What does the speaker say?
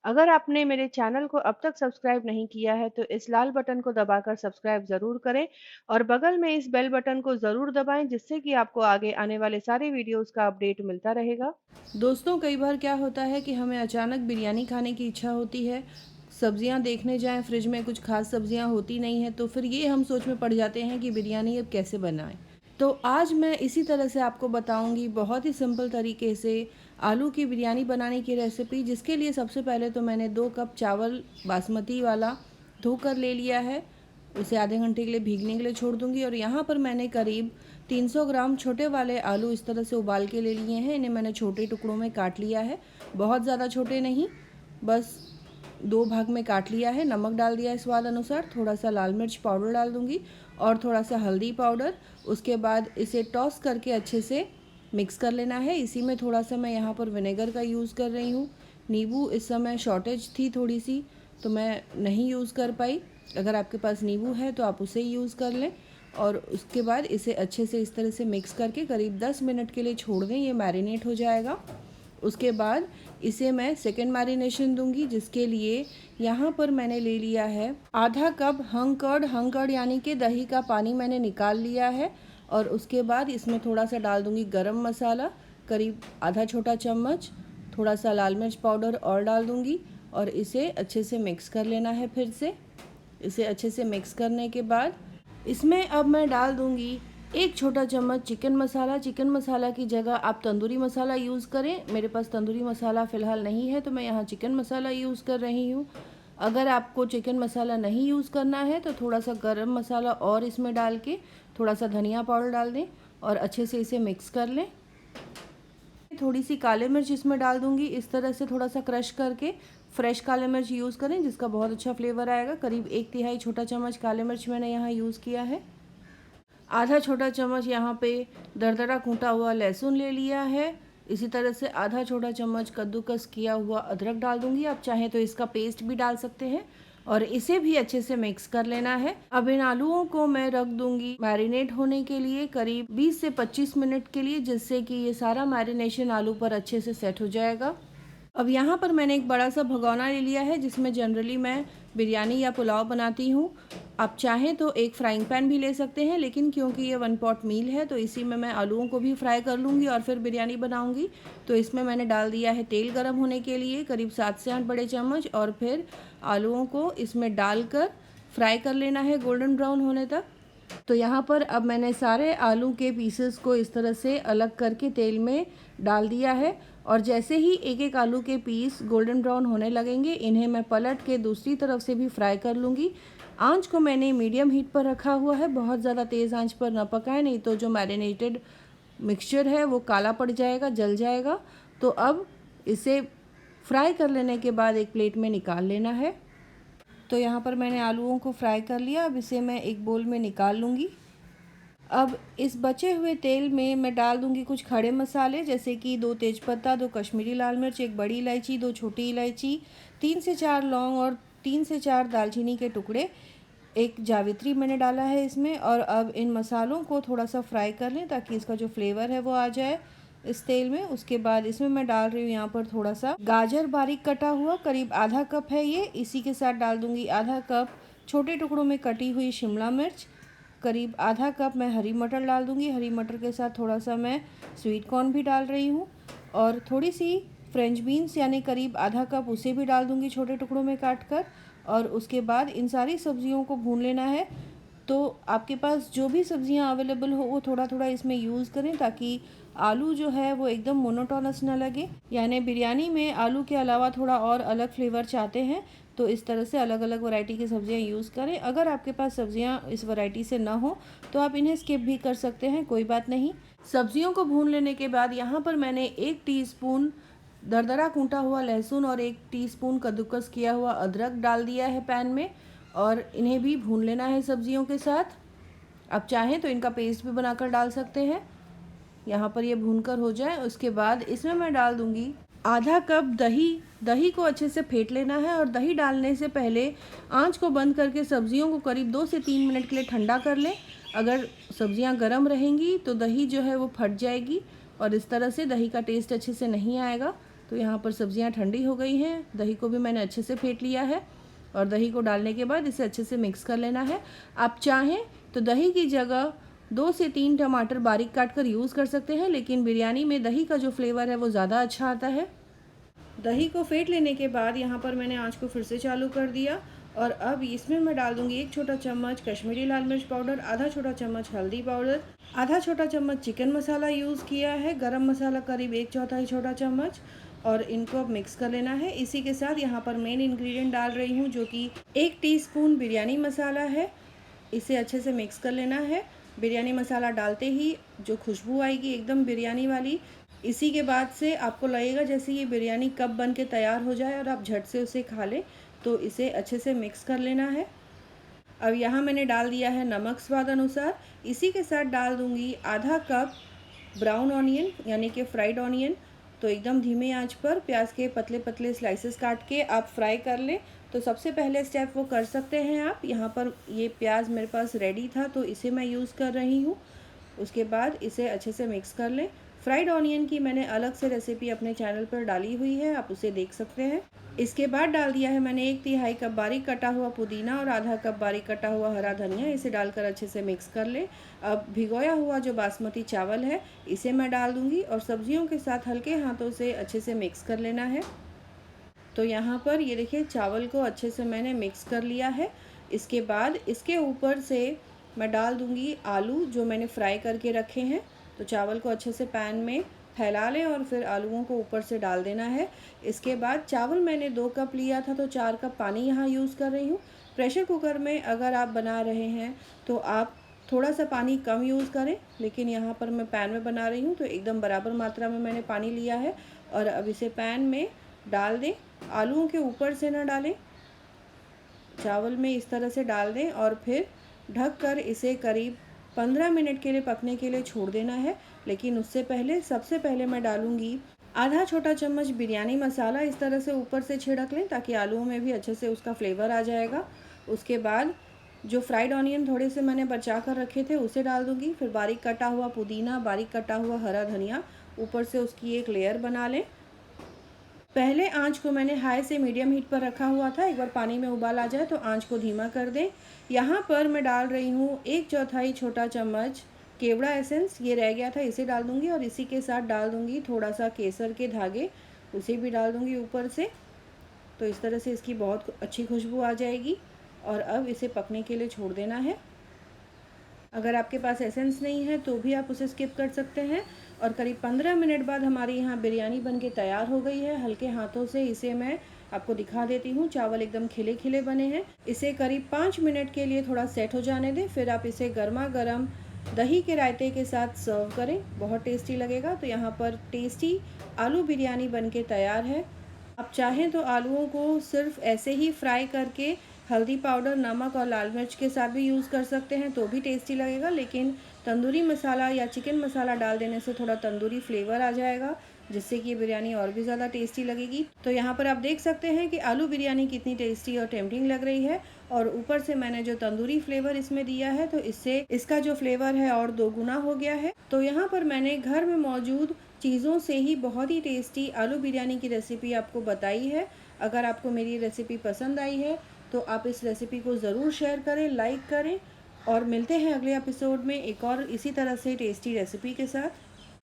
अगर आपने मेरे चैनल को अब तक सब्सक्राइब नहीं किया है तो इस लाल बटन को दबाकर सब्सक्राइब ज़रूर करें और बगल में इस बेल बटन को ज़रूर दबाएं जिससे कि आपको आगे आने वाले सारे वीडियोस का अपडेट मिलता रहेगा। दोस्तों, कई बार क्या होता है कि हमें अचानक बिरयानी खाने की इच्छा होती है। सब्जियां देखने जाएं, फ्रिज में कुछ खास सब्जियां होती नहीं हैं, तो फिर ये हम सोच में पड़ जाते हैं कि बिरयानी अब कैसे बनाएं। तो आज मैं इसी तरह से आपको बताऊंगी बहुत ही सिंपल तरीके से आलू की बिरयानी बनाने की रेसिपी, जिसके लिए सबसे पहले तो मैंने 2 कप चावल बासमती वाला धोकर ले लिया है। उसे आधे घंटे के लिए भीगने के लिए छोड़ दूंगी। और यहाँ पर मैंने करीब 300 ग्राम छोटे वाले आलू इस तरह से उबाल के ले लिए हैं। इन्हें मैंने छोटे टुकड़ों में काट लिया है, बहुत ज़्यादा छोटे नहीं, बस 2 भाग में काट लिया है। नमक डाल दिया है स्वाद अनुसार, थोड़ा सा लाल मिर्च पाउडर डाल दूंगी और थोड़ा सा हल्दी पाउडर। उसके बाद इसे टॉस करके अच्छे से मिक्स कर लेना है। इसी में थोड़ा सा मैं यहाँ पर विनेगर का यूज़ कर रही हूँ। नींबू इस समय शॉर्टेज थी थोड़ी सी, तो मैं नहीं यूज़ कर पाई। अगर आपके पास नींबू है तो आप उसे यूज़ कर लें। और उसके बाद इसे अच्छे से इस तरह से मिक्स करके करीब 10 मिनट के लिए छोड़ दें, ये मैरिनेट हो जाएगा। उसके बाद इसे मैं सेकेंड मैरिनेशन दूंगी, जिसके लिए यहाँ पर मैंने ले लिया है आधा कप हंग कर्ड यानी कि दही का पानी मैंने निकाल लिया है। और उसके बाद इसमें थोड़ा सा डाल दूंगी गरम मसाला, करीब आधा छोटा चम्मच, थोड़ा सा लाल मिर्च पाउडर और डाल दूंगी और इसे अच्छे से मिक्स कर लेना है। फिर से इसे अच्छे से मिक्स करने के बाद इसमें अब मैं डाल दूंगी 1 छोटा चम्मच चिकन मसाला। चिकन मसाला की जगह आप तंदूरी मसाला यूज़ करें। मेरे पास तंदूरी मसाला फ़िलहाल नहीं है तो मैं यहाँ चिकन मसाला यूज़ कर रही हूँ। अगर आपको चिकन मसाला नहीं यूज़ करना है तो थोड़ा सा गरम मसाला और इसमें डाल के थोड़ा सा धनिया पाउडर डाल दें और अच्छे से इसे मिक्स कर लें। थोड़ी सी काली मिर्च इसमें डाल दूंगी, इस तरह से थोड़ा सा क्रश करके। फ्रेश काली मिर्च यूज़ करें जिसका बहुत अच्छा फ्लेवर आएगा। करीब 1/3 छोटा चम्मच काली मिर्च मैंने यहाँ यूज़ किया है। आधा छोटा चम्मच यहाँ पे दरदरा कूटा हुआ लहसुन ले लिया है। इसी तरह से आधा छोटा चम्मच कद्दूकस किया हुआ अदरक डाल दूंगी। आप चाहें तो इसका पेस्ट भी डाल सकते हैं और इसे भी अच्छे से मिक्स कर लेना है। अब इन आलूओं को मैं रख दूंगी मैरिनेट होने के लिए करीब 20 से 25 मिनट के लिए, जिससे कि ये सारा मैरिनेशन आलू पर अच्छे से सेट हो जाएगा। अब यहाँ पर मैंने एक बड़ा सा भगोना ले लिया है जिसमें जनरली मैं बिरयानी या पुलाव बनाती हूँ। आप चाहें तो एक फ्राइंग पैन भी ले सकते हैं, लेकिन क्योंकि ये 1 पॉट मील है तो इसी में मैं आलूओं को भी फ्राई कर लूँगी और फिर बिरयानी बनाऊँगी। तो इसमें मैंने डाल दिया है तेल गर्म होने के लिए करीब 7 से 8 बड़े चम्मच और फिर आलूओं को इसमें डालकर फ्राई कर लेना है गोल्डन ब्राउन होने तक। तो यहाँ पर अब मैंने सारे आलू के पीसेस को इस तरह से अलग करके तेल में डाल दिया है और जैसे ही एक एक आलू के पीस गोल्डन ब्राउन होने लगेंगे इन्हें मैं पलट के दूसरी तरफ से भी फ्राई कर लूँगी। आंच को मैंने मीडियम हीट पर रखा हुआ है, बहुत ज़्यादा तेज़ आंच पर ना पकाएं, नहीं तो जो मैरिनेटेड मिक्सचर है वो काला पड़ जाएगा, जल जाएगा। तो अब इसे फ्राई कर लेने के बाद एक प्लेट में निकाल लेना है। तो यहाँ पर मैंने आलूओं को फ्राई कर लिया। अब इसे मैं एक बोल में निकाल लूँगी। अब इस बचे हुए तेल में मैं डाल दूँगी कुछ खड़े मसाले, जैसे कि 2 तेज़पत्ता, 2 कश्मीरी लाल मिर्च, 1 बड़ी इलायची, 2 छोटी इलायची, 3 से 4 लौंग और 3 से 4 दालचीनी के टुकड़े, 1 जावित्री मैंने डाला है इसमें। और अब इन मसालों को थोड़ा सा फ्राई कर लें ताकि इसका जो फ्लेवर है वो आ जाए इस तेल में। उसके बाद इसमें मैं डाल रही हूँ यहाँ पर थोड़ा सा गाजर बारीक कटा हुआ, करीब आधा कप है ये। इसी के साथ डाल दूँगी आधा कप छोटे टुकड़ों में कटी हुई शिमला मिर्च, करीब आधा कप मैं हरी मटर डाल दूँगी। हरी मटर के साथ थोड़ा सा मैं स्वीट कॉर्न भी डाल रही हूँ और थोड़ी सी फ्रेंच बीन्स यानी करीब आधा कप उसे भी डाल दूँगी छोटे टुकड़ों में काट कर। और उसके बाद इन सारी सब्जियों को भून लेना है। तो आपके पास जो भी सब्जियां अवेलेबल हो वो थोड़ा थोड़ा इसमें यूज़ करें ताकि आलू जो है वो एकदम मोनोटोनस ना लगे। यानी बिरयानी में आलू के अलावा थोड़ा और अलग फ्लेवर चाहते हैं तो इस तरह से अलग अलग वैरायटी की सब्जियां यूज़ करें। अगर आपके पास सब्जियां इस वैरायटी से ना हो तो आप इन्हें स्किप भी कर सकते हैं, कोई बात नहीं। सब्जियों को भून लेने के बाद यहाँ पर मैंने 1 टीस्पून दरदरा कूटा हुआ लहसुन और 1 टीस्पून कद्दूकस किया हुआ अदरक डाल दिया है पैन में और इन्हें भी भून लेना है सब्जियों के साथ। आप चाहें तो इनका पेस्ट भी बनाकर डाल सकते हैं। यहाँ पर ये भूनकर हो जाए उसके बाद इसमें मैं डाल दूँगी आधा कप दही। दही को अच्छे से फेंट लेना है और दही डालने से पहले आंच को बंद करके सब्जियों को करीब 2 से 3 मिनट के लिए ठंडा कर लें। अगर सब्जियां गर्म रहेंगी तो दही जो है वो फट जाएगी और इस तरह से दही का टेस्ट अच्छे से नहीं आएगा। तो यहाँ पर सब्जियाँ ठंडी हो गई हैं, दही को भी मैंने अच्छे से फेंट लिया है और दही को डालने के बाद इसे अच्छे से मिक्स कर लेना है। आप चाहें तो दही की जगह 2 से 3 टमाटर बारीक काट कर यूज़ कर सकते हैं, लेकिन बिरयानी में दही का जो फ्लेवर है वो ज़्यादा अच्छा आता है। दही को फेंट लेने के बाद यहाँ पर मैंने आँच को फिर से चालू कर दिया और अब इसमें मैं डाल दूँगी 1 छोटा चम्मच कश्मीरी लाल मिर्च पाउडर, आधा छोटा चम्मच हल्दी पाउडर, आधा छोटा चम्मच चिकन मसाला यूज़ किया है, गरम मसाला करीब 1/4 छोटा चम्मच, और इनको अब मिक्स कर लेना है। इसी के साथ यहाँ पर मेन इंग्रेडिएंट डाल रही हूँ जो कि 1 टीस्पून बिरयानी मसाला है। इसे अच्छे से मिक्स कर लेना है। बिरयानी मसाला डालते ही जो खुशबू आएगी एकदम बिरयानी वाली, इसी के बाद से आपको लगेगा जैसे ये बिरयानी कब बन के तैयार हो जाए और आप झट से उसे खा लें। तो इसे अच्छे से मिक्स कर लेना है। अब यहाँ मैंने डाल दिया है नमक स्वाद अनुसार। इसी के साथ डाल दूँगी आधा कप ब्राउन ऑनियन यानी कि फ्राइड ऑनियन। तो एकदम धीमे आंच पर प्याज के पतले पतले स्लाइसेस काट के आप फ्राई कर लें। तो सबसे पहले स्टेप वो कर सकते हैं आप। यहाँ पर ये प्याज मेरे पास रेडी था तो इसे मैं यूज़ कर रही हूँ। उसके बाद इसे अच्छे से मिक्स कर लें। फ्राइड ऑनियन की मैंने अलग से रेसिपी अपने चैनल पर डाली हुई है, आप उसे देख सकते हैं। इसके बाद डाल दिया है मैंने 1/3 कप बारीक कटा हुआ पुदीना और आधा कप बारीक कटा हुआ हरा धनिया। इसे डालकर अच्छे से मिक्स कर ले। अब भिगोया हुआ जो बासमती चावल है इसे मैं डाल दूंगी और सब्जियों के साथ हल्के हाथों से अच्छे से मिक्स कर लेना है। तो यहाँ पर ये देखिए चावल को अच्छे से मैंने मिक्स कर लिया है। इसके बाद इसके ऊपर से मैं डाल दूंगी आलू जो मैंने फ्राई करके रखे हैं। तो चावल को अच्छे से पैन में फैला लें और फिर आलूओं को ऊपर से डाल देना है। इसके बाद चावल मैंने 2 कप लिया था तो 4 कप पानी यहाँ यूज़ कर रही हूँ। प्रेशर कुकर में अगर आप बना रहे हैं तो आप थोड़ा सा पानी कम यूज़ करें, लेकिन यहाँ पर मैं पैन में बना रही हूँ तो एकदम बराबर मात्रा में मैंने पानी लिया है। और अब इसे पैन में डाल दें, आलूओं के ऊपर से ना डालें, चावल में इस तरह से डाल दें और फिर ढक कर इसे करीब 15 मिनट के लिए पकने के लिए छोड़ देना है। लेकिन उससे पहले सबसे पहले मैं डालूँगी आधा छोटा चम्मच बिरयानी मसाला। इस तरह से ऊपर से छिड़क लें ताकि आलूओं में भी अच्छे से उसका फ्लेवर आ जाएगा। उसके बाद जो फ्राइड ऑनियन थोड़े से मैंने बचा कर रखे थे उसे डाल दूँगी। फिर बारीक कटा हुआ पुदीना, बारीक कटा हुआ हरा धनिया, ऊपर से उसकी एक लेयर बना लें। पहले आंच को मैंने हाई से मीडियम हीट पर रखा हुआ था। एक बार पानी में उबाल आ जाए तो आंच को धीमा कर दें। यहाँ पर मैं डाल रही हूँ 1/4 छोटा चम्मच केवड़ा एसेंस, ये रह गया था इसे डाल दूँगी और इसी के साथ डाल दूँगी थोड़ा सा केसर के धागे, उसे भी डाल दूँगी ऊपर से। तो इस तरह से इसकी बहुत अच्छी खुशबू आ जाएगी और अब इसे पकने के लिए छोड़ देना है। अगर आपके पास एसेंस नहीं है तो भी आप उसे स्किप कर सकते हैं। और करीब 15 मिनट बाद हमारी यहाँ बिरयानी बनके तैयार हो गई है। हल्के हाथों से इसे मैं आपको दिखा देती हूँ। चावल एकदम खिले खिले बने हैं। इसे करीब 5 मिनट के लिए थोड़ा सेट हो जाने दें, फिर आप इसे गर्मा गर्म दही के रायते के साथ सर्व करें, बहुत टेस्टी लगेगा। तो यहाँ पर टेस्टी आलू बिरयानी बनके तैयार है। आप चाहें तो आलूओं को सिर्फ ऐसे ही फ्राई करके हल्दी पाउडर, नमक और लाल मिर्च के साथ भी यूज़ कर सकते हैं तो भी टेस्टी लगेगा, लेकिन तंदूरी मसाला या चिकन मसाला डाल देने से थोड़ा तंदूरी फ्लेवर आ जाएगा, जिससे कि ये बिरयानी और भी ज़्यादा टेस्टी लगेगी। तो यहाँ पर आप देख सकते हैं कि आलू बिरयानी कितनी टेस्टी और टेम्पटिंग लग रही है। और ऊपर से मैंने जो तंदूरी फ्लेवर इसमें दिया है तो इससे इसका जो फ्लेवर है और दोगुना हो गया है। तो यहाँ पर मैंने घर में मौजूद चीज़ों से ही बहुत ही टेस्टी आलू बिरयानी की रेसिपी आपको बताई है। अगर आपको मेरी रेसिपी पसंद आई है तो आप इस रेसिपी को ज़रूर शेयर करें, लाइक करें और मिलते हैं अगले एपिसोड में एक और इसी तरह से टेस्टी रेसिपी के साथ।